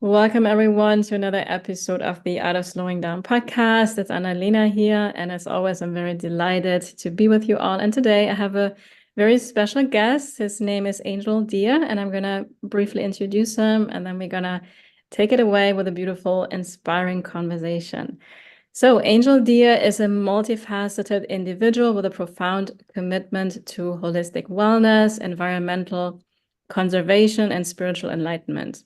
Welcome, everyone, to another episode of the Art of Slowing Down podcast. It's Annalena here. And as always, I'm very delighted to be with you all. And today I have a very special guest. His name is Angell Deer, and I'm going to briefly introduce him, and then we're going to take it away with a beautiful, inspiring conversation. So, Angell Deer is a multifaceted individual with a profound commitment to holistic wellness, environmental conservation, and spiritual enlightenment.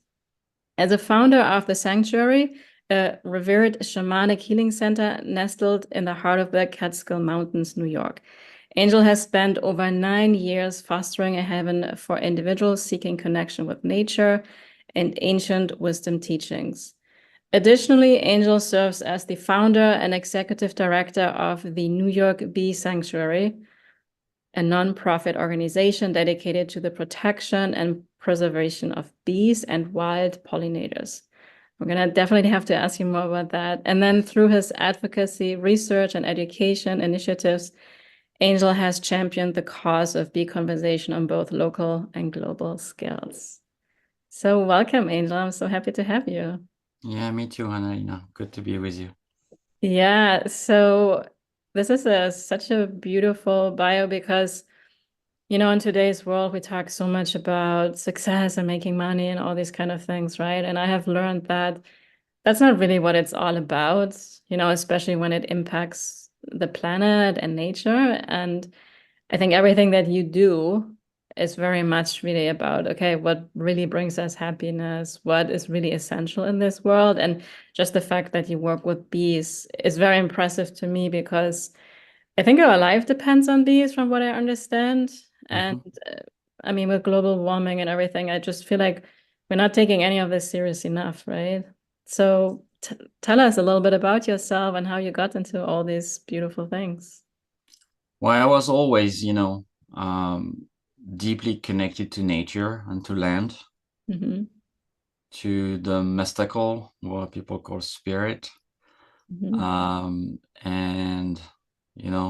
As a founder of the Sanctuary, a revered shamanic healing center nestled in the heart of the Catskill Mountains, New York, Angell has spent over 9 years fostering a heaven for individuals seeking connection with nature and ancient wisdom teachings. Additionally, Angell serves as the founder and executive director of the New York Bee Sanctuary, a nonprofit organization dedicated to the protection and preservation of bees and wild pollinators. We're going to definitely have to ask you more about that. And then through his advocacy, research, and education initiatives, Angell has championed the cause of bee conservation on both local and global scales. So welcome, Angell. I'm so happy to have you. Yeah, me too, Annalena. Good to be with you. Yeah, so this is such a beautiful bio because, in today's world, we talk so much about success and making money and all these kind of things, right? And I have learned that that's not really what it's all about, especially when it impacts the planet and nature. And I think everything that you do is very much really about, okay, what really brings us happiness, what is really essential in this world. And just the fact that you work with bees is very impressive to me because I think our life depends on bees, from what I understand. And hmm I mean, with global warming and everything, I just feel like we're not taking any of this serious enough, right? So tell us a little bit about yourself and how you got into all these beautiful things. Well, I was always, um, deeply connected to nature and to land, Hmm. to the mystical, what people call spirit. Hmm. And,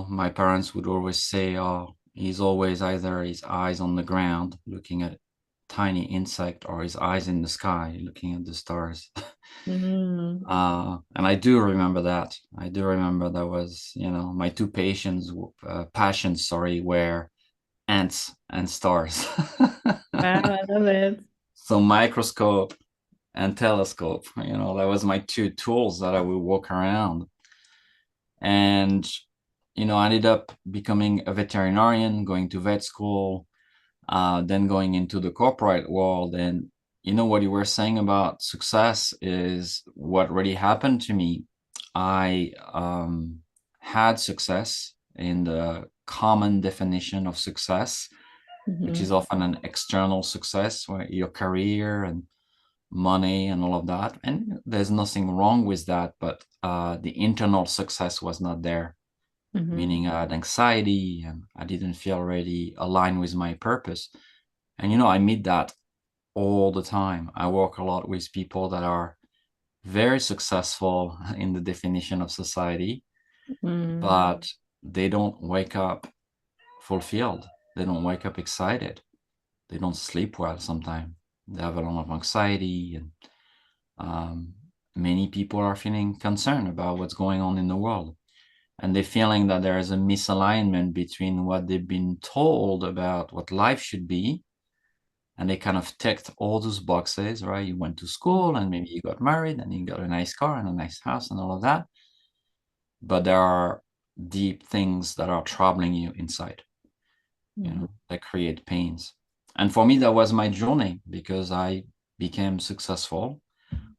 my parents would always say, oh, he's always either his eyes on the ground looking at tiny insect or his eyes in the sky looking at the stars. Hmm. And I do remember that. I do remember that was, my two passions, sorry, were ants and stars. Wow, I love it. So microscope and telescope, that was my two tools that I would walk around. And, I ended up becoming a veterinarian, going to vet school, then going into the corporate world. And what you were saying about success is what really happened to me. I had success in the common definition of success, which Hmm. is often an external success, where your career and money and all of that. And there's nothing wrong with that, but the internal success was not there, Hmm. meaning I had anxiety and I didn't feel really aligned with my purpose. And I meet that all the time. I work a lot with people that are very successful in the definition of society, Hmm. but they don't wake up fulfilled. They don't wake up excited. They don't sleep well sometimes. They have a lot of anxiety, and um, many people are feeling concerned about what's going on in the world. And they're feeling that there is a misalignment between what they've been told about what life should be, and they kind of ticked all those boxes, right? You went to school and maybe you got married and you got a nice car and a nice house and all of that. But there are deep things that are troubling you inside, Hmm. that create pains. And for me, that was my journey because I became successful.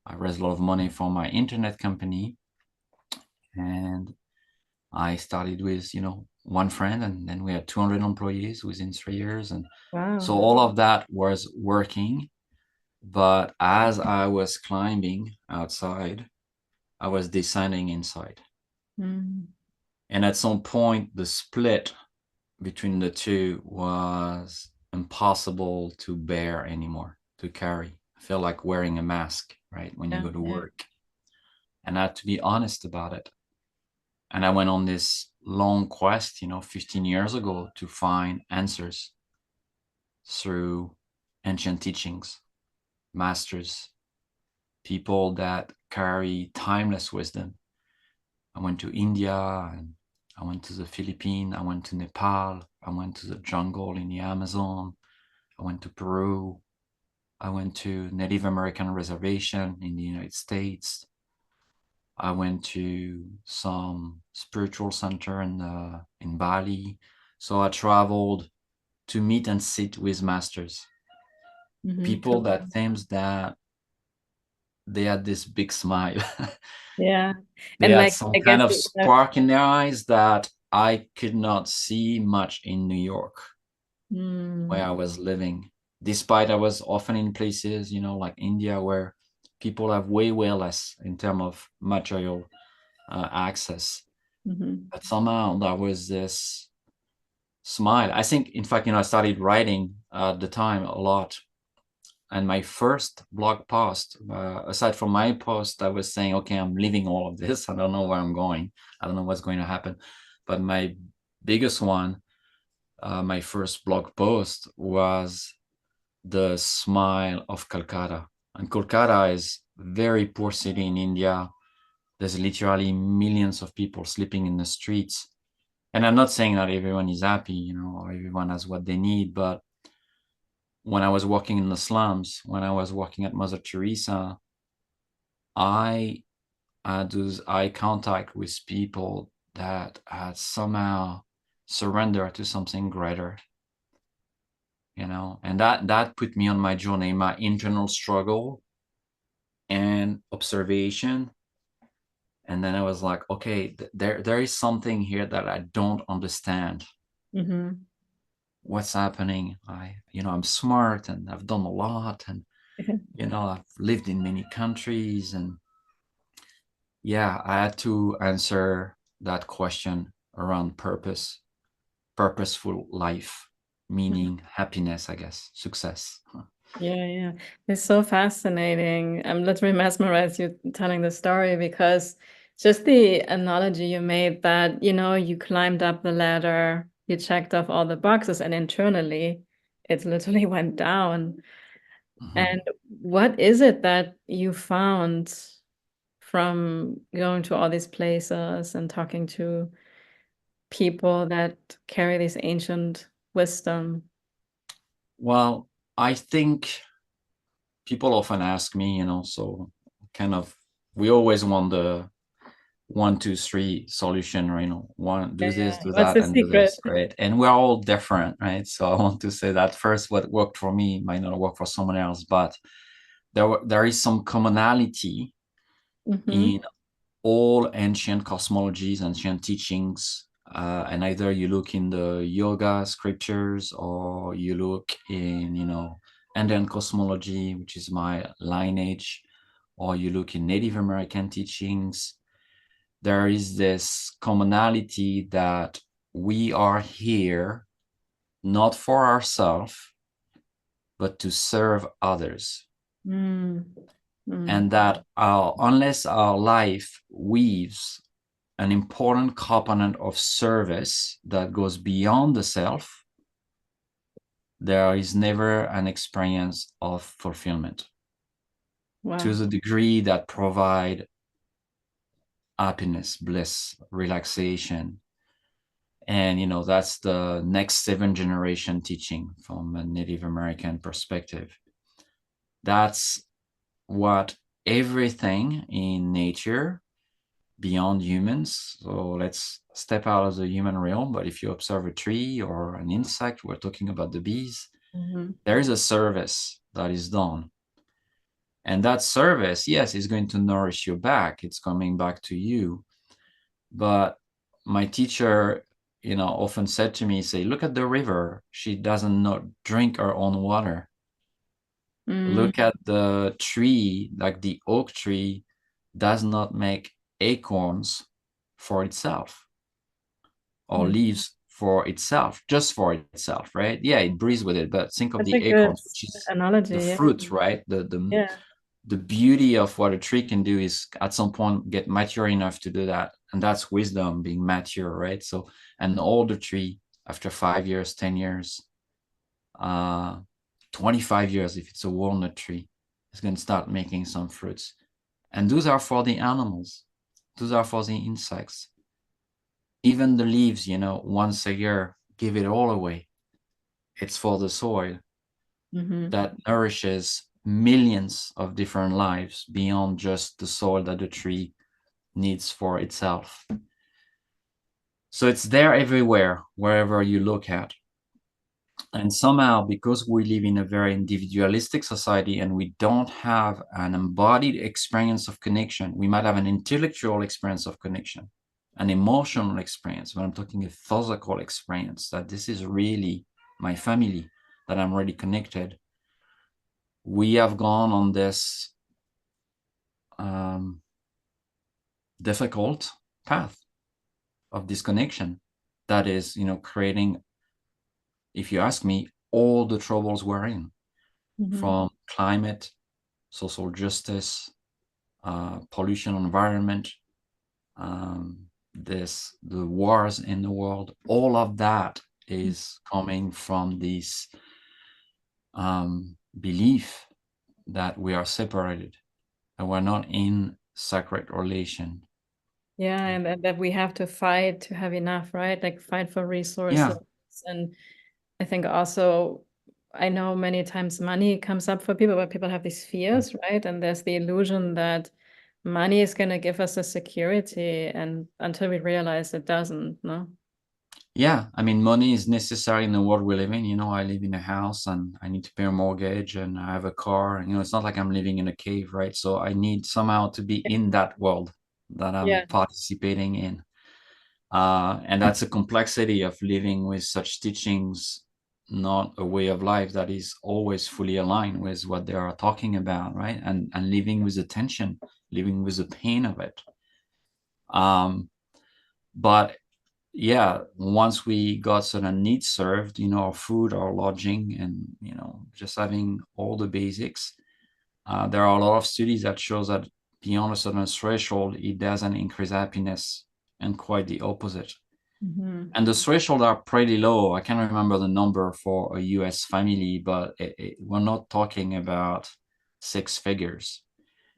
I raised a lot of money for my internet company, and I started with, one friend, and then we had 200 employees within 3 years. And so Wow. all of that was working. But as I was climbing outside, I was descending inside. Hmm. And at some point, the split between the two was impossible to bear anymore, to carry. I feel like wearing a mask, right, when you Yeah, go to yeah. work. And I had to be honest about it. And I went on this long quest, 15 years ago, to find answers through ancient teachings, masters, people that carry timeless wisdom. I went to India, and I went to the Philippines, I went to Nepal, I went to the jungle in the Amazon, I went to Peru, I went to Native American reservation in the United States. I went to some spiritual center in Bali. So I traveled to meet and sit with masters, people that seems that they had this big smile. Yeah. They And had like, some I kind guess of spark in their eyes that I could not see much in New York, where I was living. Despite I was often in places, like India, where people have way less in terms of material access. But somehow there was this smile. I think, in fact, I started writing at the time a lot. And my first blog post, aside from my post, I was saying, okay, I'm leaving all of this. I don't know where I'm going. I don't know what's going to happen. But my biggest one, my first blog post was the smile of Calcutta. And Kolkata is a very poor city in India. There's literally millions of people sleeping in the streets. And I'm not saying that everyone is happy, or everyone has what they need, but when I was working in the slums, when I was working at Mother Teresa, I had those eye contact with people that had somehow surrendered to something greater, and that put me on my journey, my internal struggle and observation. And then I was like, okay, there is something here that I don't understand. What's happening? I'm smart and I've done a lot, and I've lived in many countries, and yeah, I had to answer that question around purposeful life, meaning, happiness, I guess, success. Yeah. It's so fascinating. I'm literally mesmerized you telling the story, because just the analogy you made that, you climbed up the ladder, you checked off all the boxes, and internally it literally went down. And what is it that you found from going to all these places and talking to people that carry this ancient wisdom? Well, I think people often ask me, so kind of, we always want the 1, 2, 3 solution, or one, do this, do What's that, the and do secret? this, right? And we're all different, right? So I want to say that first, what worked for me might not work for someone else, but there is some commonality in all ancient cosmologies, ancient teachings, and either you look in the yoga scriptures, or you look in, Indian cosmology, which is my lineage, or you look in Native American teachings. There is this commonality that we are here not for ourselves, but to serve others. And that unless our life weaves an important component of service that goes beyond the self, there is never an experience of fulfillment. Wow. To the degree that provide happiness, bliss, relaxation. And, that's the next 7 generation teaching from a Native American perspective. That's what everything in nature beyond humans. So let's step out of the human realm. But if you observe a tree or an insect, we're talking about the bees, there is a service that is done. And that service, yes, is going to nourish you back. It's coming back to you. But my teacher, often said to me, say, look at the river. She doesn't not drink her own water. Look at the tree, like the oak tree does not make acorns for itself, or leaves for itself, just for itself, right? Yeah, it breathes with it, but think of That's the a good acorns, which is analogy. the Yeah. fruit, right? The beauty of what a tree can do is at some point get mature enough to do that. And that's wisdom being mature, right? So an older tree, after 5 years, 10 years, 25 years, if it's a walnut tree, It's going to start making some fruits. And those are for the animals. Those are for the insects. Even the leaves, once a year, give it all away. It's for the soil that nourishes millions of different lives beyond just the soil that the tree needs for itself. So it's there everywhere, wherever you look at. And somehow, because we live in a very individualistic society and we don't have an embodied experience of connection, we might have an intellectual experience of connection, an emotional experience, when I'm talking a physical experience, that this is really my family, that I'm really connected. We have gone on this difficult path of disconnection that is, creating, if you ask me, all the troubles we're in, from climate, social justice, pollution, environment, the wars in the world. All of that is coming from this belief that we are separated and we're not in sacred relation. Yeah, and that we have to fight to have enough, right? Like fight for resources. Yeah. And I think also, I know many times money comes up for people, but people have these fears, right? And there's the illusion that money is going to give us a security, and until we realize it doesn't, no? Yeah, I mean, money is necessary in the world we live in. I live in a house and I need to pay a mortgage and I have a car. And, it's not like I'm living in a cave, right? So I need somehow to be in that world that I'm Yeah. participating in. And that's a complexity of living with such teachings, not a way of life that is always fully aligned with what they are talking about, right? And living with the tension, living with the pain of it. But yeah, once we got certain needs served, our food, our lodging, and just having all the basics, there are a lot of studies that shows that beyond a certain threshold, it doesn't increase happiness, and quite the opposite. And the threshold are pretty low. I can't remember the number for a US family, but we're not talking about six figures.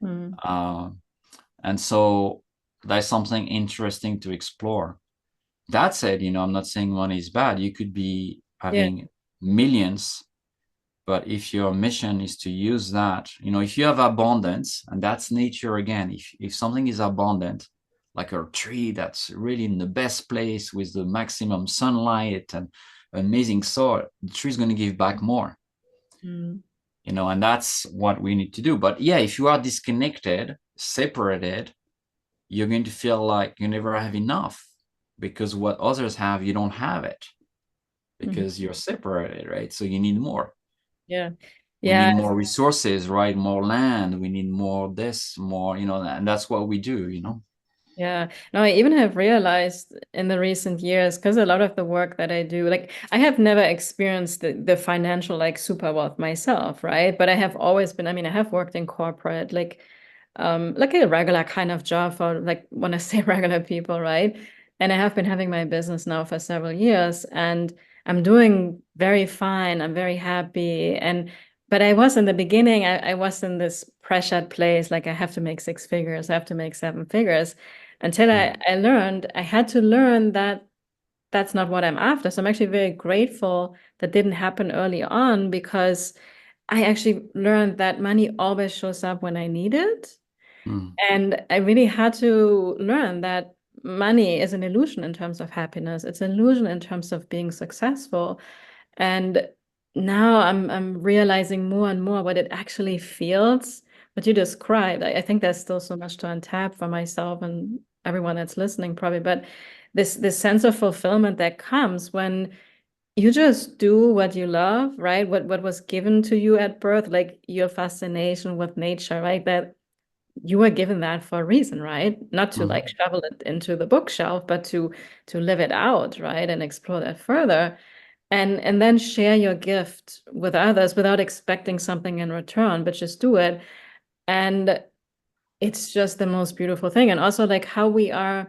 And so that's something interesting to explore. That said, I'm not saying money is bad. You could be Yeah. having millions, but if your mission is to use that, if you have abundance, and that's nature again, if something is abundant, like a tree that's really in the best place with the maximum sunlight and amazing soil, the tree is going to give back more. And that's what we need to do. But yeah, if you are disconnected, separated, you're going to feel like you never have enough, because what others have, you don't have it, because you're separated, right? So you need more. Yeah. We need Yeah. more resources, right? More land. We need more this, more, and that's what we do, Yeah. No, I even have realized in the recent years, because a lot of the work that I do, like I have never experienced the financial like super wealth myself, right? But I have always been, I mean, I have worked in corporate, like a regular kind of job for like when I say regular people, right? And I have been having my business now for several years and I'm doing very fine. I'm very happy. But I was in the beginning, I was in this pressured place, like I have to make six figures, I have to make seven figures until I learned, I had to learn that that's not what I'm after. So I'm actually very grateful that didn't happen early on because I actually learned that money always shows up when I need it. And I really had to learn that money is an illusion in terms of happiness. It's an illusion in terms of being successful. And now I'm realizing more and more what it actually feels, what you described. I think there's still so much to untap for myself and everyone that's listening probably, but this sense of fulfillment that comes when you just do what you love, right? What was given to you at birth, like your fascination with nature, right? That you were given that for a reason, right? Not to like shovel it into the bookshelf, but to live it out, right? And explore that further. And then share your gift with others without expecting something in return, but just do it. And it's just the most beautiful thing. And also like how we are,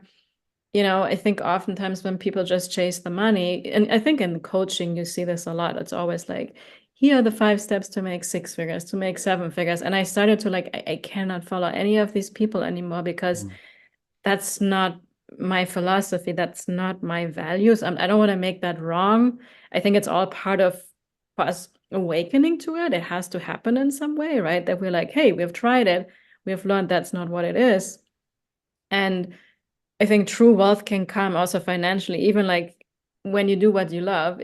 I think oftentimes when people just chase the money, and I think in coaching you see this a lot, it's always like, here are the 5 steps to make 6 figures, to make 7 figures. And I started to like, I cannot follow any of these people anymore because that's not my philosophy. That's not my values. I don't want to make that wrong. I think it's all part of us awakening to it. It has to happen in some way, right? That we're like, hey, we've tried it. We've learned that's not what it is. And I think true wealth can come also financially, even like when you do what you love,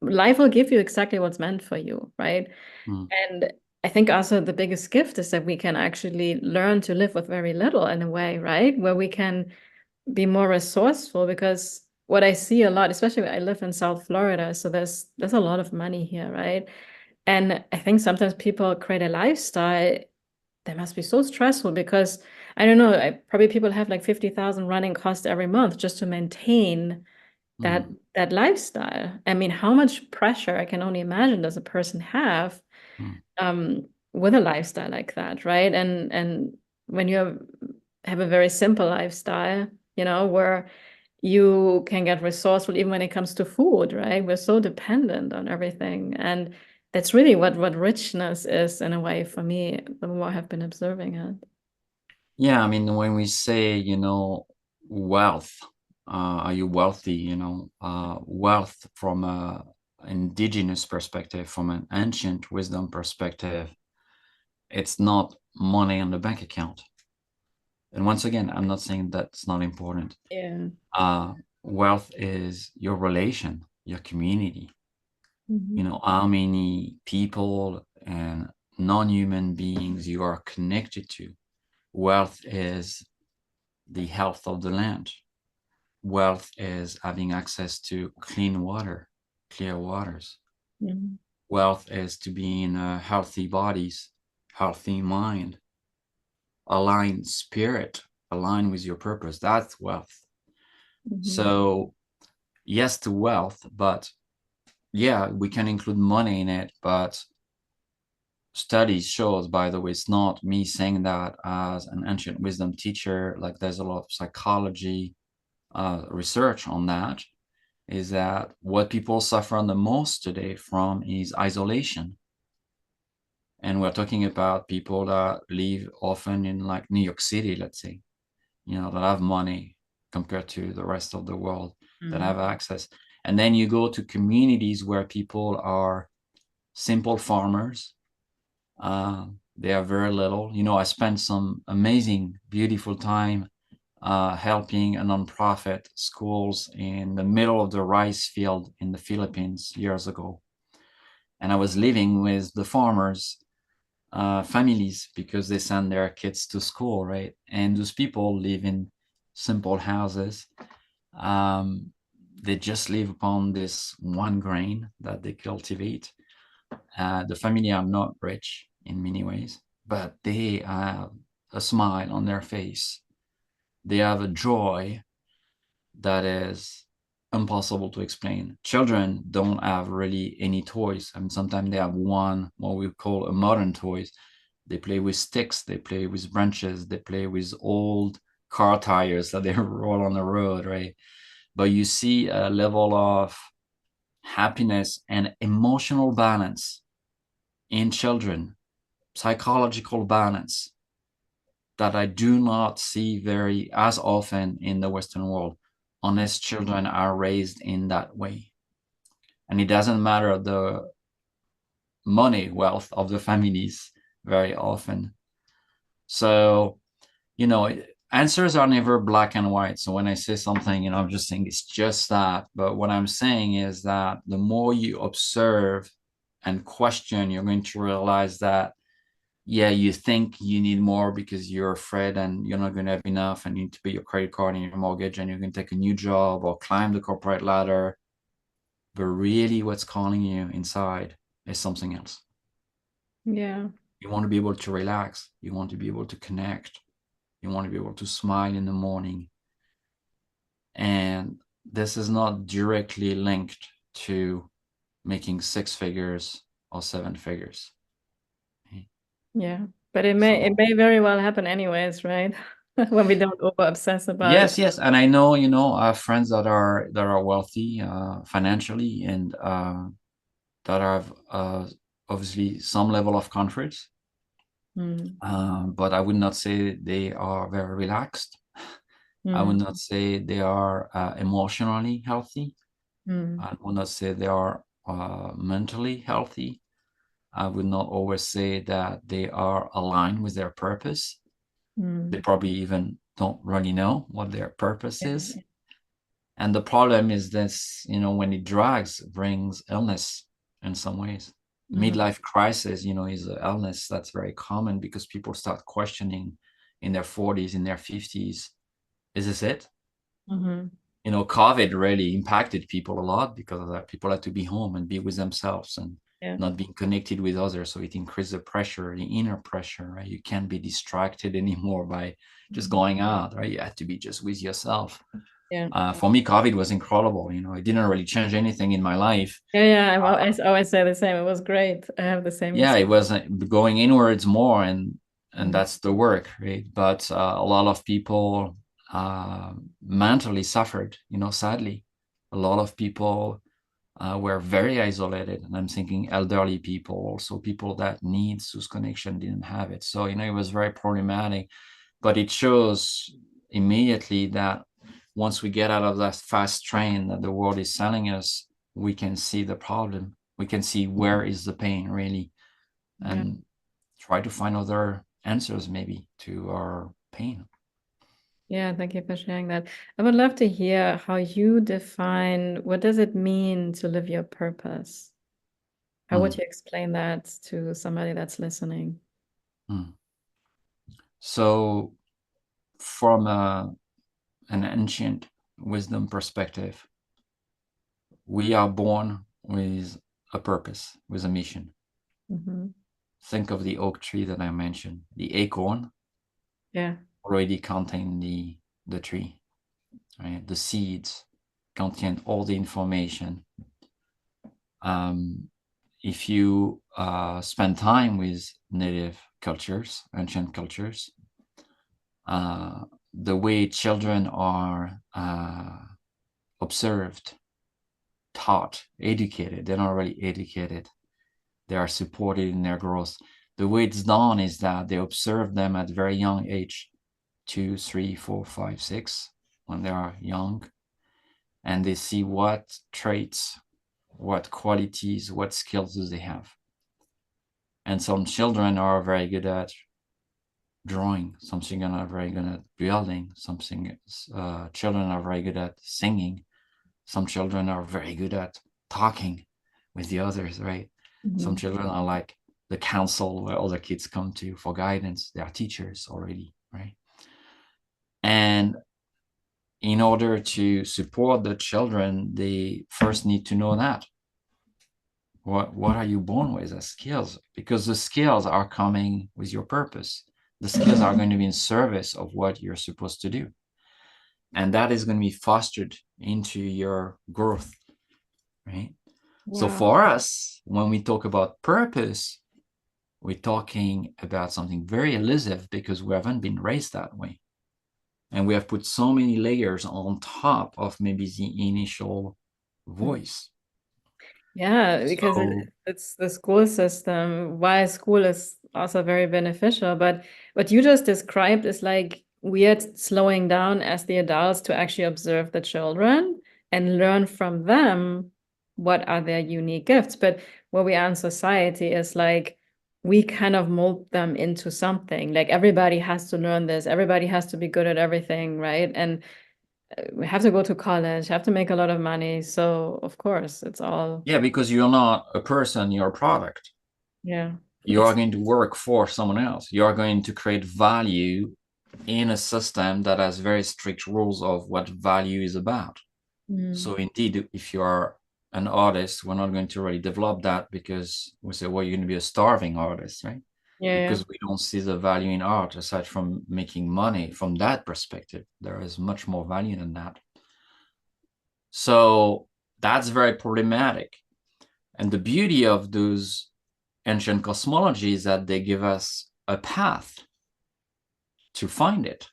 life will give you exactly what's meant for you, right? And I think also the biggest gift is that we can actually learn to live with very little in a way, right? Where we can be more resourceful, because what I see a lot, especially when I live in South Florida, so there's a lot of money here, right? And I think sometimes people create a lifestyle that must be so stressful because I don't know, probably people have like 50,000 running costs every month just to maintain that lifestyle. I mean, how much pressure, I can only imagine, does a person have with a lifestyle like that, right? And when you have a very simple lifestyle, where you can get resourceful even when it comes to food, right? We're so dependent on everything. And that's really what richness is in a way for me, the more I have been observing it. Yeah, I mean, when we say, wealth, are you wealthy? Wealth from a indigenous perspective, from an ancient wisdom perspective, it's not money on the bank account. And once again, I'm not saying that's not important. Yeah. Wealth is your relation, your community. Mhm. How many people and non-human beings you are connected to. Wealth is the health of the land. Wealth is having access to clean water, clear waters. Mhm. Wealth is to be in healthy bodies, healthy mind, aligned spirit, aligned with your purpose. That's wealth. Mhm. So yes to wealth, but yeah, we can include money in it, but studies shows, by the way, it's not me saying that as an ancient wisdom teacher, like there's a lot of psychology research on that, is that what people suffer the most today from is isolation. And we're talking about people that live often in like New York City, let's say, that have money compared to the rest of the world, that have access. And then you go to communities where people are simple farmers. They have very little. I spent some amazing, beautiful time helping a nonprofit schools in the middle of the rice field in the Philippines years ago. And I was living with the farmers' families because they send their kids to school, right? And those people live in simple houses. Um, they just live upon this one grain that they cultivate. The family are not rich in many ways, but they have a smile on their face. They have a joy that is impossible to explain. Children don't have really any toys. I mean, sometimes they have one, what we call a modern toys. They play with sticks, they play with branches, they play with old car tires that they roll on the road, right? But you see a level of happiness and emotional balance in children, psychological balance, that I do not see very as often in the Western world, unless children are raised in that way. And it doesn't matter the money wealth of the families very often. So, answers are never black and white. So when I say something, I'm just saying it's just that. But what I'm saying is that the more you observe and question, you're going to realize that yeah, you think you need more because you're afraid and you're not going to have enough and you need to pay your credit card and your mortgage and you're going to take a new job or climb the corporate ladder. But really what's calling you inside is something else. Yeah. You want to be able to relax. You want to be able to connect. You want to be able to smile in the morning. And this is not directly linked to making 6 figures or 7 figures. Yeah. But it may So it may very well happen anyways, right? When we don't over obsess about it. yes, and I know, I have friends that are wealthy financially, and that have obviously some level of comfort, but I would not say they are very relaxed. I would not say they are emotionally healthy. I would not say they are mentally healthy. I would not always say that they are aligned with their purpose. They probably even don't really know what their purpose is. And the problem is this, when it drags, brings illness in some ways. Midlife crisis, is an illness that's very common because people start questioning in their 40s, in their 50s, is this it? COVID really impacted people a lot because of that. People had to be home and be with themselves and not being connected with others. So it increased the pressure, the inner pressure, right? You can't be distracted anymore by just going out, right? You had to be just with yourself. For me, COVID was incredible. It didn't really change anything in my life. I always say the same. It was great. I have the same. It was going inwards more, and that's the work, right? But a lot of people mentally suffered, sadly. A lot of people were very isolated, and I'm thinking elderly people, also people that need SUS connection didn't have it. So, it was very problematic, but it shows immediately that once we get out of that fast train that the world is selling us, we can see the problem. We can see where is the pain really, and try to find other answers maybe to our pain. Yeah, thank you for sharing that. I would love to hear how you define what does it mean to live your purpose? How would you explain that to somebody that's listening? So from an ancient wisdom perspective, we are born with a purpose, with a mission. Think of the oak tree that I mentioned. The acorn already contain the tree, right? The seeds contain all the information. If you spend time with native cultures, ancient cultures, the way children are observed, taught, educated, they're not really educated, they are supported in their growth. The way it's done is that they observe them at very young age, 2, 3, 4, 5, 6, when they are young, and they see what traits, what qualities, what skills do they have. And some children are very good at drawing, some children are very good at building, children are very good at singing, some children are very good at talking with the others, right? Some children are like the council where other kids come to for guidance. They are teachers already, right? And in order to support the children, they first need to know that. What are you born with as skills? Because the skills are coming with your purpose. The skills are going to be in service of what you're supposed to do. And that is going to be fostered into your growth, right? Wow. So for us, when we talk about purpose, we're talking about something very elusive because we haven't been raised that way. And we have put so many layers on top of maybe the initial voice. Yeah, because it's the school system. Why school is also very beneficial. But what you just described is like weird slowing down as the adults to actually observe the children and learn from them what are their unique gifts. But where we are in society is like we kind of mold them into something. Like everybody has to learn this, everybody has to be good at everything, right? And we have to go to college, have to make a lot of money. So of course it's all. Yeah, because you're not a person, you're a product. Yeah. You are going to work for someone else. You are going to create value in a system that has very strict rules of what value is about. So indeed, if you are an artist, we're not going to really develop that because we say, well, you're going to be a starving artist, right? Because we don't see the value in art aside from making money. From that perspective, there is much more value than that. So that's very problematic. And the beauty of those ancient cosmology is that they give us a path to find it.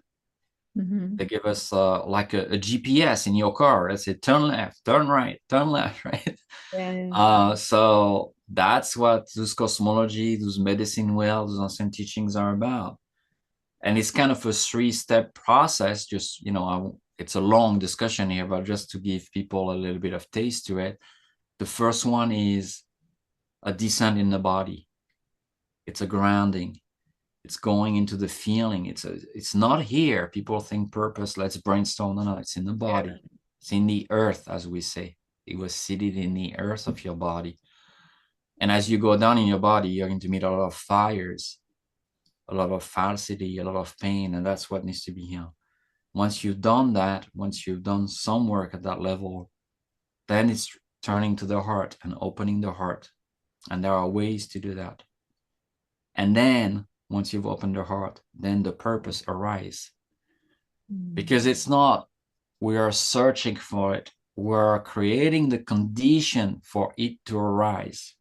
Mhm. They give us like a GPS in your car. They say turn left, turn right, turn left, right? Yeah, yeah. So that's what those cosmology, those medicine wells, those ancient teachings are about. And it's kind of a three-step process. Just, it's a long discussion here, but just to give people a little bit of taste to it. The first one is a descent in the body. It's a grounding. It's going into the feeling. It's not here. People think purpose, let's brainstorm. No, it's in the body. Yeah. It's in the earth, as we say. It was seated in the earth of your body. And as you go down in your body, you're going to meet a lot of fires, a lot of falsity, a lot of pain, and that's what needs to be healed. Once you've done that, once you've done some work at that level, then it's turning to the heart and opening the heart. And there are ways to do that. And then once you've opened the heart, then the purpose arises. Because it's not we are searching for it, we're creating the condition for it to arise.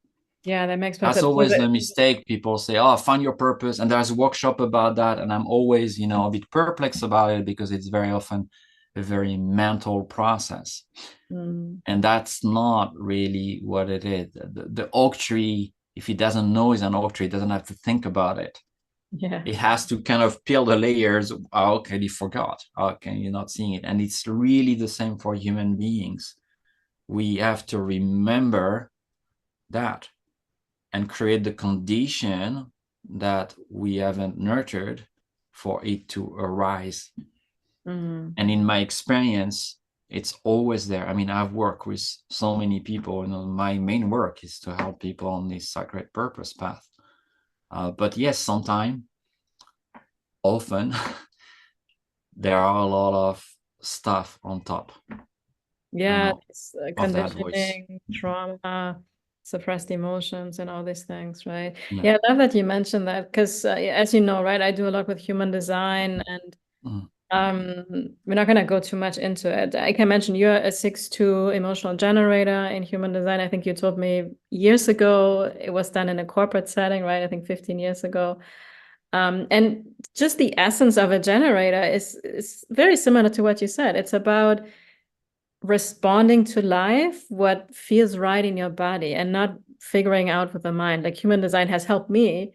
Yeah, that makes That's perfect always sense. the mistake. People say, oh, find your purpose. And there's a workshop about that. And I'm always, a bit perplexed about it because it's very often a very mental process. Mm. And that's not really what it is. The oak tree, if he doesn't know it's an oak tree, doesn't have to think about it. Yeah. It has to kind of peel the layers. Oh, okay, you forgot. Okay, you're not seeing it. And it's really the same for human beings. We have to remember that and create the condition that we haven't nurtured for it to arise. Mm. And in my experience, it's always there. I mean, I've worked with so many people, my main work is to help people on this sacred purpose path. But yes, sometimes, often, there are a lot of stuff on top, Yeah, it's of that voice. conditioning, trauma, suppressed emotions, and all these things, right? Yeah. Yeah, I love that you mentioned that because, as you know, right, I do a lot with human design, and Mm, we're not going to go too much into it. I can mention you're a 6-2 emotional generator in human design. I think you told me years ago it was done in a corporate setting, right? I think 15 years ago. And just the essence of a generator is very similar to what you said. It's about responding to life, what feels right in your body, and not figuring out with the mind. Like human design has helped me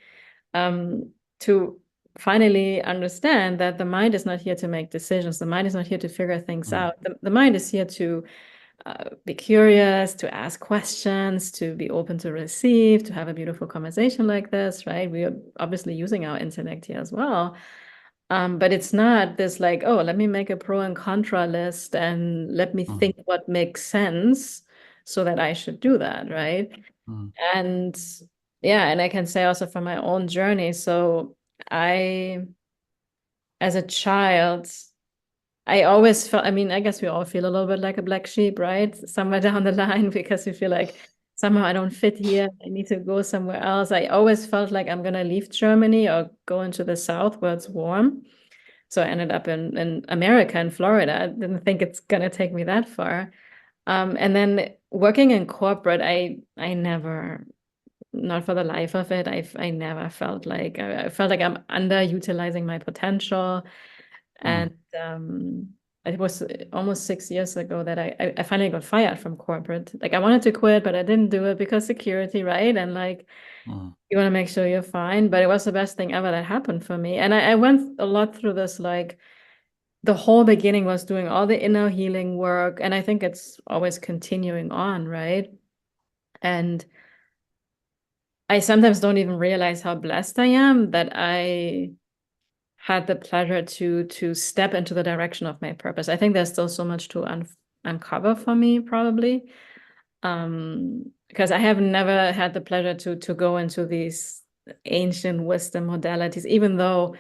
to finally understand that the mind is not here to make decisions. The mind is not here to figure things mm, out. The mind is here to be curious, to ask questions, to be open to receive, to have a beautiful conversation like this, right? We are obviously using our intellect here as well. But it's not this like, oh, let me make a pro and contra list and let me mm, think what makes sense so that I should do that, right? mm, And yeah, and I can say also from my own journey. So I, as a child, I always felt, I mean, I guess we all feel a little bit like a black sheep, right? Somewhere down the line, because we feel like somehow I don't fit here. I need to go somewhere else. I always felt like I'm going to leave Germany or go into the South where it's warm. So I ended up in America, in Florida. I didn't think it's going to take me that far. And then working in corporate, I never, not for the life of it, I never felt like, I felt like I'm underutilizing my potential. mm, And it was almost 6 years ago that I finally got fired from corporate. Like I wanted to quit, but I didn't do it because security, right? And like mm, you want to make sure you're fine. But it was the best thing ever that happened for me. And I went a lot through this, like the whole beginning was doing all the inner healing work. And I think it's always continuing on, right? And I sometimes don't even realize how blessed I am that I had the pleasure to step into the direction of my purpose. I think there's still so much to uncover for me, probably, because I have never had the pleasure to go into these ancient wisdom modalities, even though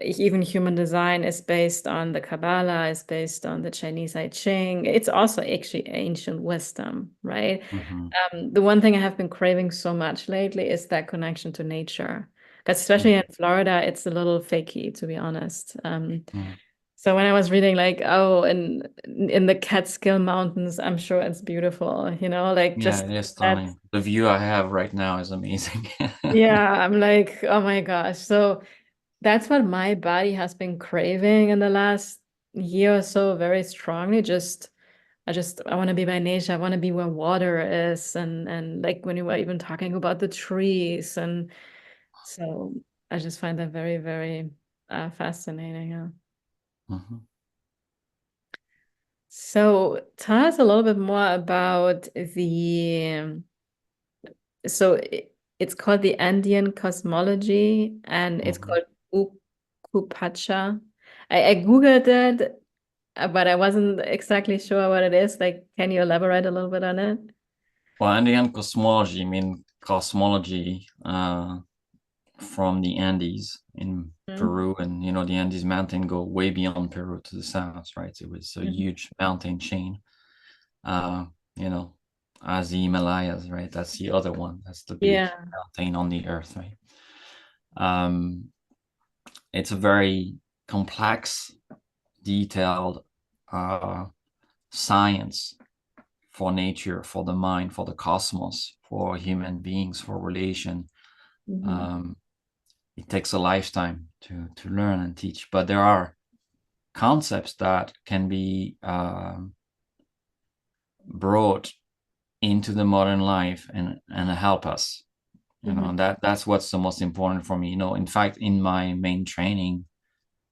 even human design is based on the Kabbalah, is based on the Chinese I Ching. It's also actually ancient wisdom, right? mhm, The one thing I have been craving so much lately is that connection to nature. Because especially mm, in Florida, it's a little fakey, to be honest. mm. So when I was reading like, oh, in the Catskill Mountains, I'm sure it's beautiful, like Yeah, just it is that. stunning. The view I have right now is amazing. Yeah, I'm like, oh my gosh. So that's what my body has been craving in the last year or so very strongly. I want to be by nature. I want to be where water is, and like when you were even talking about the trees, and so I just find that very, very fascinating. Yeah. Mhm. So tell us a little bit more about the so it's called the Andean Cosmology, and it's Mhm. called Ukupacha. I Googled it, but I wasn't exactly sure what it is. Like, can you elaborate a little bit on it? Well, Andean cosmology, I mean cosmology from the Andes in Mm-hmm. Peru, and the Andes mountain go way beyond Peru to the south, right? It was a Mm-hmm. huge mountain chain, uh, you know, as the Himalayas, right? That's the other one. That's the big Yeah. mountain on the earth, right? Um, it's a very complex, detailed uh, science for nature, for the mind, for the cosmos, for human beings, for relation. Mm-hmm. Um, it takes a lifetime to learn and teach, but there are concepts that can be brought into the modern life and help us. Mm-hmm. And that's what's the most important for me. In fact, in my main training,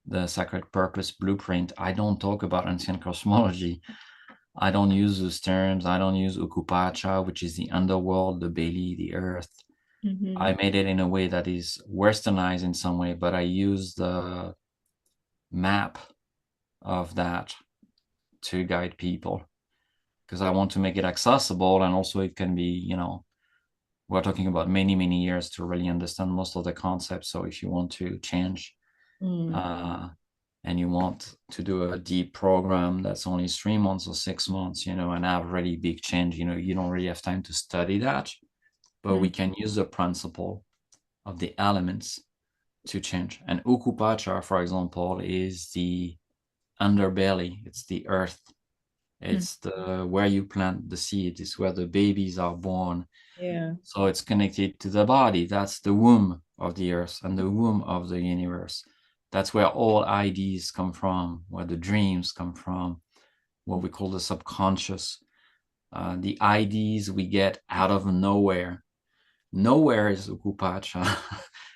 the Sacred Purpose Blueprint, I don't talk about ancient cosmology. I don't use those terms. I don't use Ukupacha, which is the underworld, the Bailey, the earth. Mm-hmm. I made it in a way that is westernized in some way, but I use the map of that to guide people because I want to make it accessible. And also, it can be, we're talking about many, many years to really understand most of the concepts. So, if you want to change, Mm-hmm. uh, and you want to do a deep program that's only 3 months or 6 months, and have really big change, you don't really have time to study that, but we can use the principle of the elements to change. And Ukupacha, for example, is the underbelly. It's the earth. Mm-hmm. It's the where you plant the seed. It's where the babies are born. Yeah. So it's connected to the body. That's the womb of the earth and the womb of the universe. That's where all ideas come from, where the dreams come from, what we call the subconscious, the ideas we get out of nowhere. Nowhere is Ukupacha.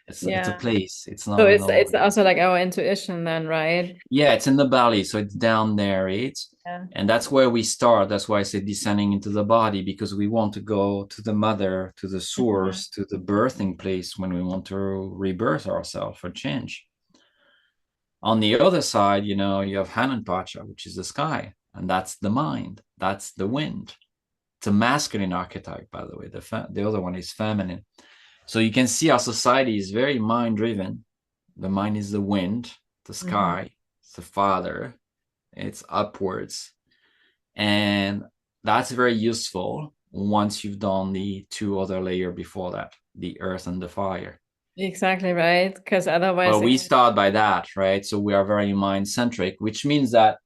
It's a Yeah. place. It's So not a it's nowhere. also like our intuition then, right? Yeah, it's in the belly, so it's down there, right? Yeah. And that's where we start. That's why I say descending into the body, because we want to go to the mother, to the Mm-hmm. source, to the birthing place when we want to rebirth ourselves or change. On the other side, you have Hanan Pacha, which is the sky, and that's the mind, that's the wind. It's a masculine archetype, by the way. The other one is feminine. So you can see our society is very mind driven. The mind is the wind, the Mm-hmm. sky, it's the father, it's upwards. And that's very useful once you've done the two other layer before that, the earth and the fire. Exactly right. Because otherwise But it we can. start by that, right? So we are very mind centric, which means that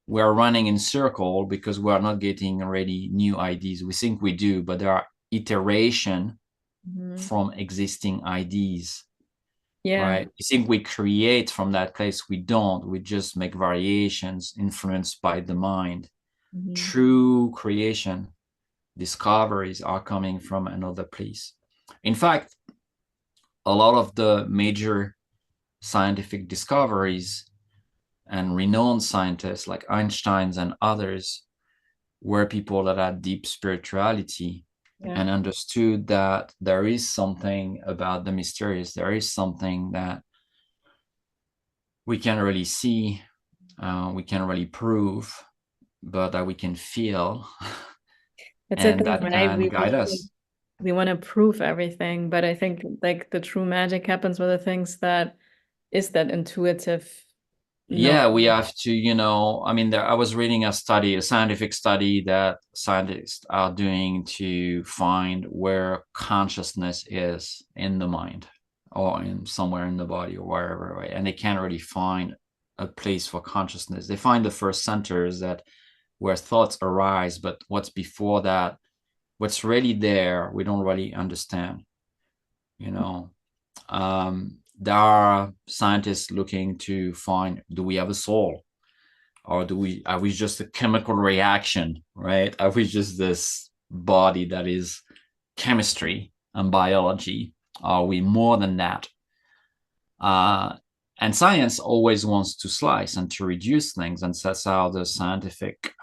we are running in circle because we are not getting already new ideas. We think we do, but there are iteration Mhm. from existing ideas, Yeah. right? You think we create from that place. We don't. We just make variations influenced by the mind. Mhm. True creation, discoveries are coming from another place. In fact, a lot of the major scientific discoveries and renowned scientists like Einstein's and others were people that had deep spirituality Yeah. and understood that there is something about the mysterious. There is something that we can't really see, we can't really prove, but that we can feel It's a and thing, that right? can guide us. We want to prove everything, but I think like the true magic happens with the things that is that intuitive Yeah, we knowing. have to, I mean, I was reading a scientific study that scientists are doing to find where consciousness is in the mind or in somewhere in the body or wherever, right? And they can't really find a place for consciousness. They find the first centers that where thoughts arise, but what's before that, what's really there, we don't really understand, you know. there are scientists looking to find, do we have a soul? Or are we just a chemical reaction, right? Are we just this body that is chemistry and biology? Are we more than that? And science always wants to slice and to reduce things, and that's how the scientific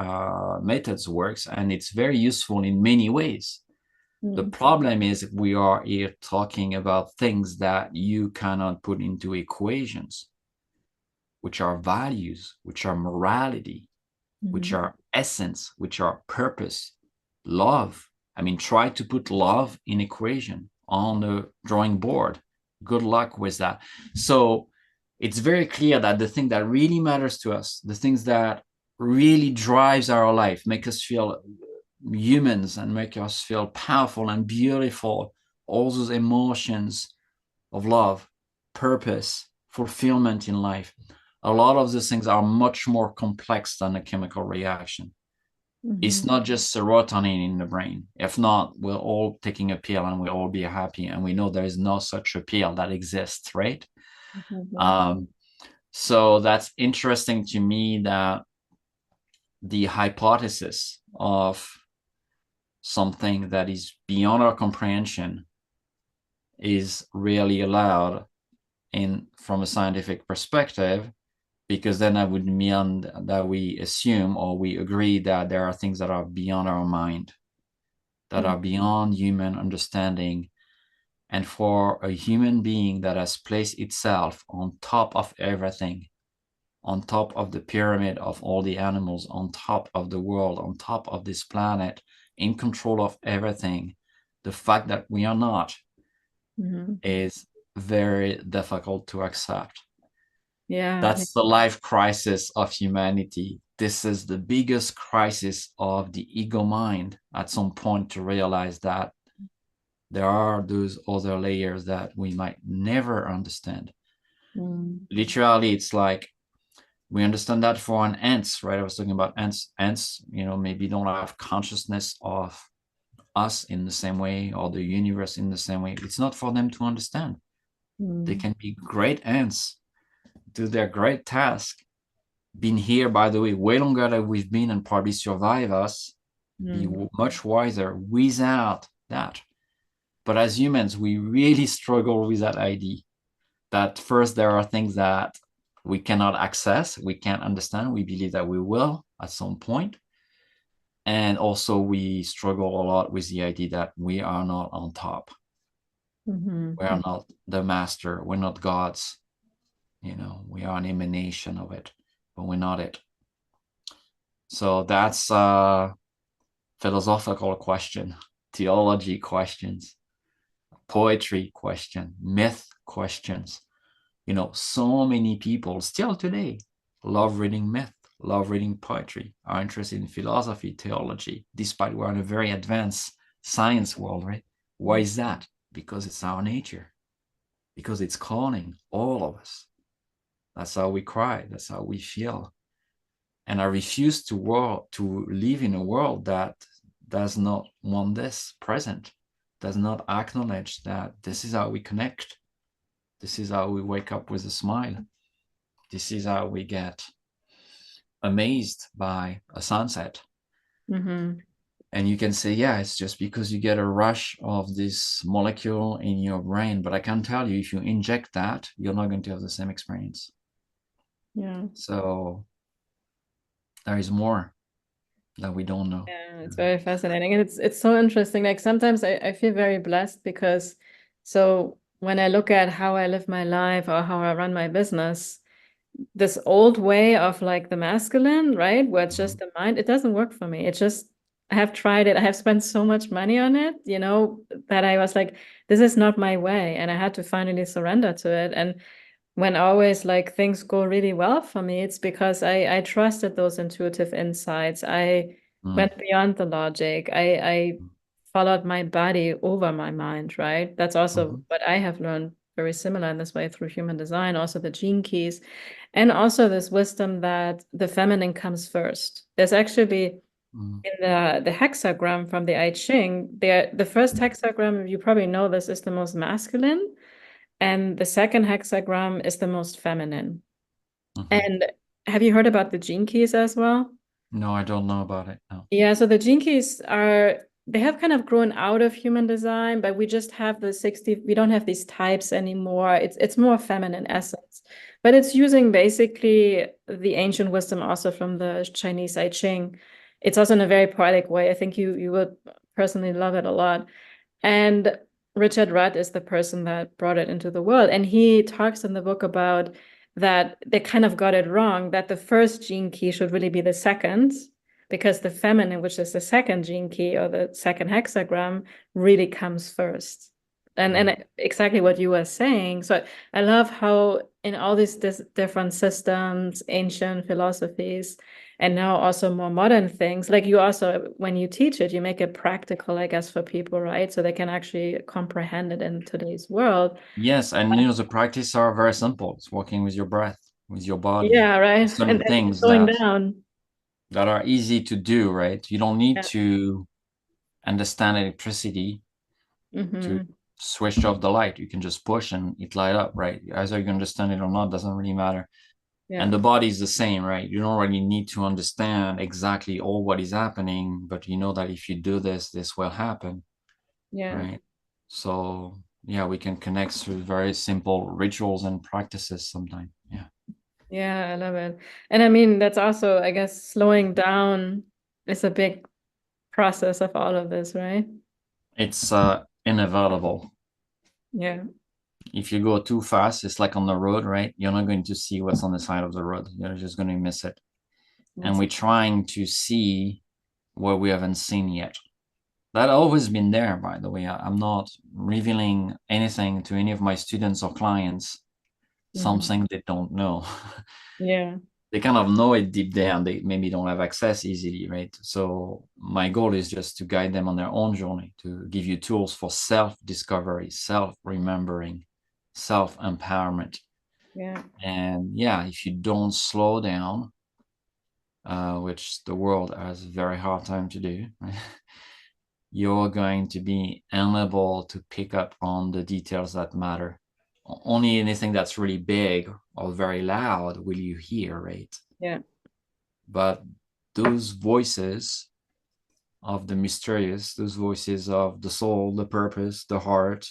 methods works, and it's very useful in many ways. The problem is we are here talking about things that you cannot put into equations, which are values, which are morality, which are essence, which are purpose, love. I mean, try to put love in equation on the drawing board. Good luck with that. So it's very clear that the thing that really matters to us, the things that really drives our life, make us feel humans and make us feel powerful and beautiful, all those emotions of love, purpose, fulfillment in life, a lot of these things are much more complex than a chemical reaction. It's not just serotonin in the brain. If not, we're all taking a pill and we'll all be happy, and we know there is no such a pill that exists, right? So that's interesting to me, that the hypothesis of something that is beyond our comprehension is really allowed in from a scientific perspective, because then that would mean that we assume or we agree that there are things that are beyond our mind, that are beyond human understanding. And for a human being that has placed itself on top of everything, on top of the pyramid of all the animals, on top of the world, on top of this planet, in control of everything, the fact that we are not is very difficult to accept. Yeah. That's the life crisis of humanity. This is the biggest crisis of the ego mind, at some point, to realize that there are those other layers that we might never understand. Literally, it's like we understand that for an ants, right? I was talking about ants. Ants, maybe don't have consciousness of us in the same way, or the universe in the same way. It's not for them to understand. They can be great ants, do their great task, been here, by the way, way longer than we've been, and probably survive us, be much wiser without that. But as humans, we really struggle with that idea that first there are things that we cannot access, we can't understand, we believe that we will at some point. And also we struggle a lot with the idea that we are not on top. We are not the master, we're not gods. We are an emanation of it, but we're not it. So that's a philosophical question, theology questions, poetry question, myth questions. So many people still today love reading myth, love reading poetry, are interested in philosophy, theology, despite we're in a very advanced science world, right? Why is that? Because it's our nature, because it's calling all of us. That's how we cry, that's how we feel. And I refuse to live in a world that does not want this present, does not acknowledge that this is how we connect. This is how we wake up with a smile. This is how we get amazed by a sunset. And you can say, yeah, it's just because you get a rush of this molecule in your brain. But I can tell you, if you inject that, you're not going to have the same experience. Yeah. So there is more that we don't know. Yeah, it's very fascinating. And it's so interesting. Like sometimes I feel very blessed because so when I look at how I live my life or how I run my business, this old way of like the masculine, right? Where it's just the mind, it doesn't work for me. It just, I have tried it. I have spent so much money on it, that I was like, this is not my way. And I had to finally surrender to it. And when always like things go really well for me, it's because I trusted those intuitive insights. I went beyond the logic. I followed my body over my mind, right? That's also what I have learned very similar in this way through human design, also the gene keys, and also this wisdom that the feminine comes first. There's actually in the hexagram from the I Ching, the first hexagram, you probably know this, is the most masculine. and the second hexagram is the most feminine. Mm-hmm. And have you heard about the gene keys as well? No, I don't know about it. No. Yeah, so the gene keys they have kind of grown out of human design, but we just have the 60, we don't have these types anymore. It's more feminine essence. But it's using basically the ancient wisdom also from the Chinese I Ching. It's also in a very poetic way. I think you would personally love it a lot. And Richard Rudd is the person that brought it into the world. And he talks in the book about that they kind of got it wrong, that the first gene key should really be the second, because the feminine, which is the second gene key or the second hexagram, really comes first. And exactly what you were saying. So I love how in all these different systems, ancient philosophies, and now also more modern things, like you also, when you teach it, you make it practical, I guess, for people, right? So they can actually comprehend it in today's world. Yes, and the practice are very simple. It's working with your breath, with your body. Yeah, right. Certain And things slowing down. that are easy to do, right? You don't need Yeah. to understand electricity to Mm-hmm. switch off the light. You can just push and it light up, right? Either you understand it or not, doesn't really matter. Yeah. And the body is the same, right? You don't really need to understand exactly all what is happening, but you know that if you do this, this will happen, Yeah. right? So yeah, we can connect through very simple rituals and practices sometimes. Yeah. Yeah, I love it. And I mean, that's also, I guess, slowing down is a big process of all of this, right? It's inevitable. Yeah. If you go too fast, it's like on the road, right? You're not going to see what's on the side of the road. You're just going to miss it. And Yes. we're trying to see what we haven't seen yet. That always been there, by the way. I'm not revealing anything to any of my students or clients, Mm-hmm. something they don't know. Yeah. They kind of know it deep down. They maybe don't have access easily, right? So my goal is just to guide them on their own journey, to give you tools for self-discovery, self-remembering, self-empowerment. Yeah. And yeah, if you don't slow down, which the world has a very hard time to do, right? You're going to be unable to pick up on the details that matter. Only anything that's really big or very loud will you hear, right? Yeah. But those voices of the mysterious, those voices of the soul, the purpose, the heart,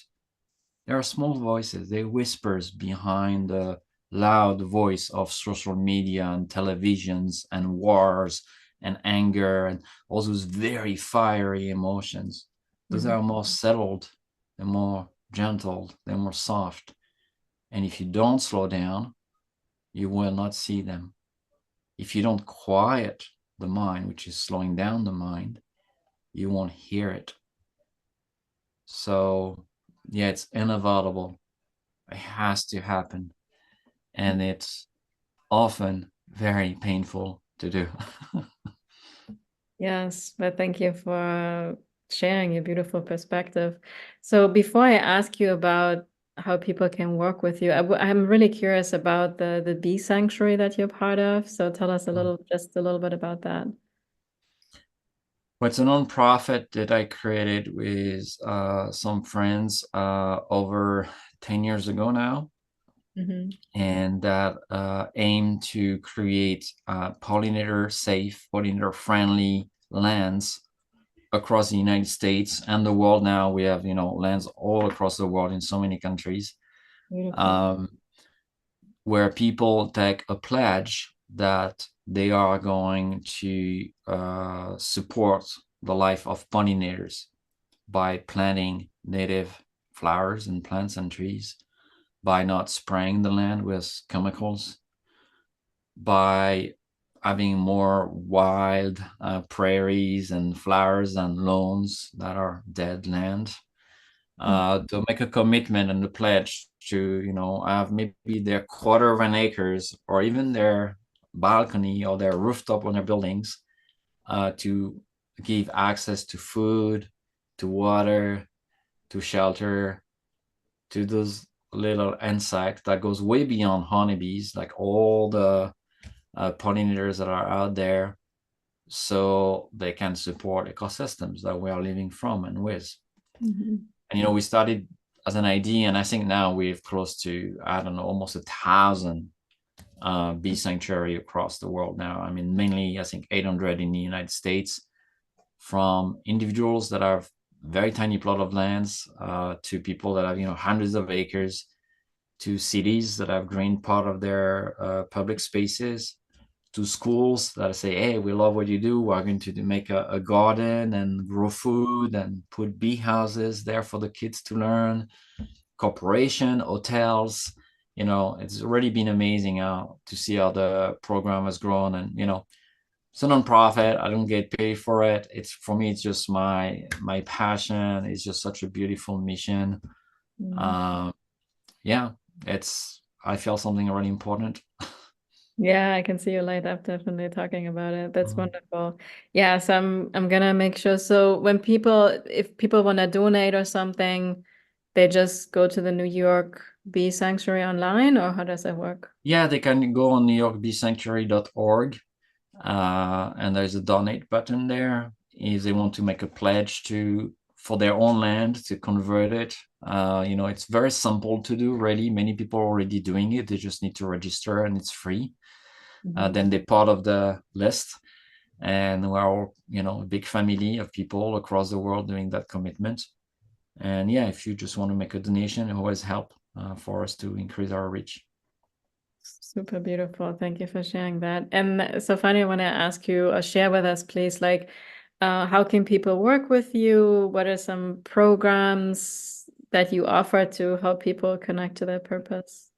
they are small voices. They whispers behind the loud voice of social media and televisions and wars and anger and all those very fiery emotions. Those Mm-hmm. are more settled, they're more gentle, they're more soft. And if you don't slow down, you will not see them. If you don't quiet the mind, which is slowing down the mind, you won't hear it. So, yeah, it's inevitable. It has to happen. And it's often very painful to do. Yes, but thank you for sharing your beautiful perspective. So before I ask you about how people can work with you, I'm really curious about the bee sanctuary that you're part of. So tell us just a little bit about that. Well, it's a nonprofit that I created with some friends over 10 years ago now, Mm-hmm. and that aim to create pollinator safe, pollinator friendly lands across the United States and the world. Now we have, lands all across the world in so many countries, Beautiful. um, where people take a pledge that they are going to support the life of pollinators by planting native flowers and plants and trees, by not spraying the land with chemicals, by having more wild prairies and flowers and lawns that are dead land, to make a commitment and a pledge to, have maybe their quarter of an acres or even their balcony or their rooftop on their buildings, to give access to food, to water, to shelter, to those little insects that goes way beyond honeybees, like all the pollinators that are out there, so they can support ecosystems that we are living from and with. Mm-hmm. And we started as an idea, and I think now we've close to, I don't know, almost 1,000 bee sanctuary across the world now. I mean, mainly I think 800 in the United States, from individuals that have very tiny plot of lands to people that have hundreds of acres, to cities that have green part of their public spaces, to schools that say, hey, we love what you do, we're going to make a garden and grow food and put bee houses there for the kids to learn, corporation, hotels. It's already been amazing to see how the program has grown. And it's a nonprofit. I don't get paid for it. It's, for me, it's just my passion. It's just such a beautiful mission. Yeah, I feel something really important. Yeah, I can see you light up definitely talking about it. That's wonderful. Yeah, so I'm gonna make sure. So if people want to donate or something, they just go to the New York Bee Sanctuary online, or how does that work? Yeah, they can go on newyorkbeesanctuary.org, and there's a donate button there if they want to make a pledge for their own land to convert it. It's very simple to do, really. Many people are already doing it. They just need to register, and it's free. Then they're part of the list, and we're all, a big family of people across the world doing that commitment. And yeah, if you just want to make a donation, it always help for us to increase our reach. Super beautiful. Thank you for sharing that. And so finally, I want to ask you, share with us, please, like, how can people work with you? What are some programs that you offer to help people connect to their purpose?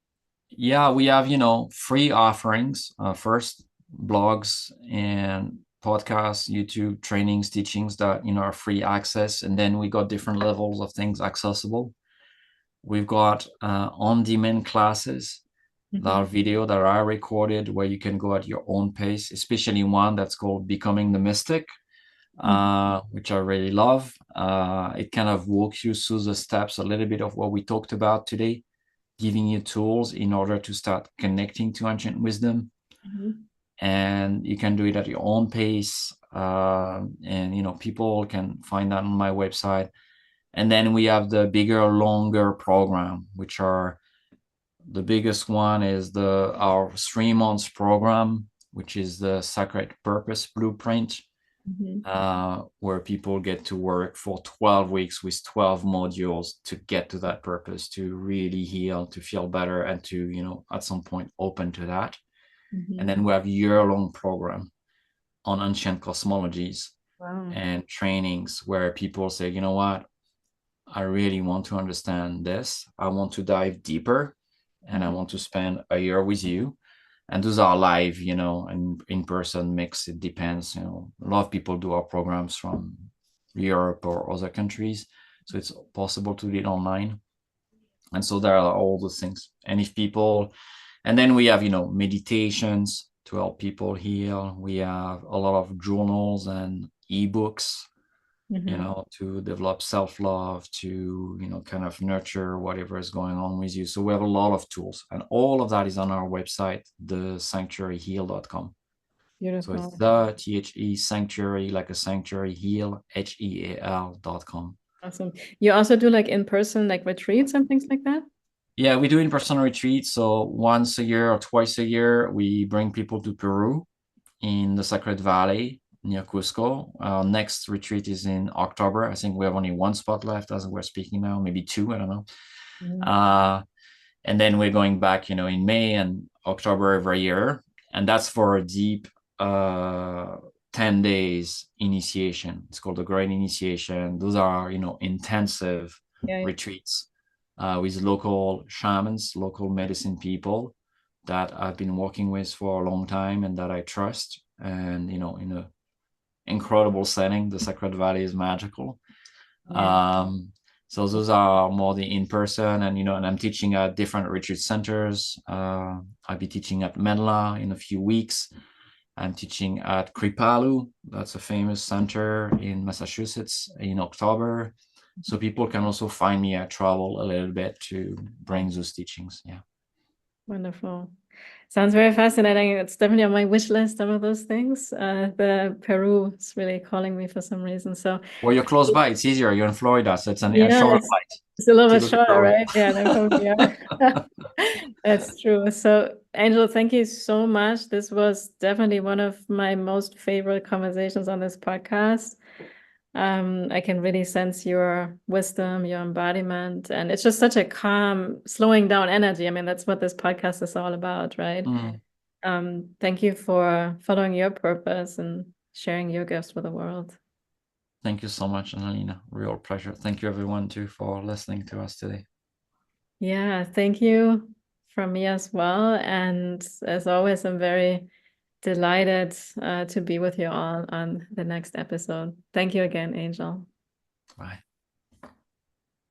Yeah, we have, free offerings, first blogs and podcasts, YouTube trainings, teachings that, are free access. And then we got different levels of things accessible. We've got on-demand classes that are video that are recorded, where you can go at your own pace, especially one that's called Becoming the Mystic, which I really love. It kind of walks you through the steps, a little bit of what we talked about today, giving you tools in order to start connecting to ancient wisdom. And you can do it at your own pace. And people can find that on my website. And then we have the bigger, longer program, which are, the biggest one is our 3 months program, which is the Sacred Purpose Blueprint, where people get to work for 12 weeks with 12 modules to get to that purpose, to really heal, to feel better, and to, at some point open to that. And then we have year-long program on ancient cosmologies and trainings, where people say, you know what, I really want to understand this. I want to dive deeper, and I want to spend a year with you. And those are live, and in-person mix. It depends. A lot of people do our programs from Europe or other countries, so it's possible to do it online. And so there are all those things. And then we have, meditations to help people heal. We have a lot of journals and ebooks, to develop self-love, to, kind of nurture whatever is going on with you. So we have a lot of tools, and all of that is on our website, thesanctuaryheal.com. Beautiful. So it's the sanctuary, like a sanctuary, heal, HEAL.com. Awesome. You also do like in-person, like retreats and things like that? Yeah, we do in-person retreats. So once a year or twice a year, we bring people to Peru, in the Sacred Valley near Cusco. Our next retreat is in October. I think we have only one spot left as we're speaking now, maybe two, I don't know. And then we're going back, in May and October every year. And that's for a deep 10 days initiation. It's called the Great Initiation. Those are, intensive retreats with local shamans, local medicine people that I've been working with for a long time and that I trust. And, in an incredible setting. The Sacred Valley is magical. So those are more the in-person, and and I'm teaching at different retreat centers. I'll be teaching at Menla in a few weeks. I'm teaching at Kripalu. That's a famous center in Massachusetts, in October. So people can also find me. I travel a little bit to bring those teachings. Yeah. Wonderful. Sounds very fascinating. It's definitely on my wish list, some of those things. The Peru is really calling me for some reason. So Well, you're close by. It's easier. You're in Florida, so it's a yeah, shorter flight it's a little to bit go to shorter, Peru. right? Yeah, then from here. That's true. So, Angel, thank you so much. This was definitely one of my most favorite conversations on this podcast. I can really sense your wisdom, your embodiment, and it's just such a calm, slowing down energy. I mean, that's what this podcast is all about, right? Mm. Thank you for following your purpose and sharing your gifts with the world. Thank you so much, Annalena. Real pleasure. Thank you, everyone, too, for listening to us today. Yeah, thank you from me as well. And as always, I'm very delighted to be with you all on the next episode. Thank you again, Angel. Bye.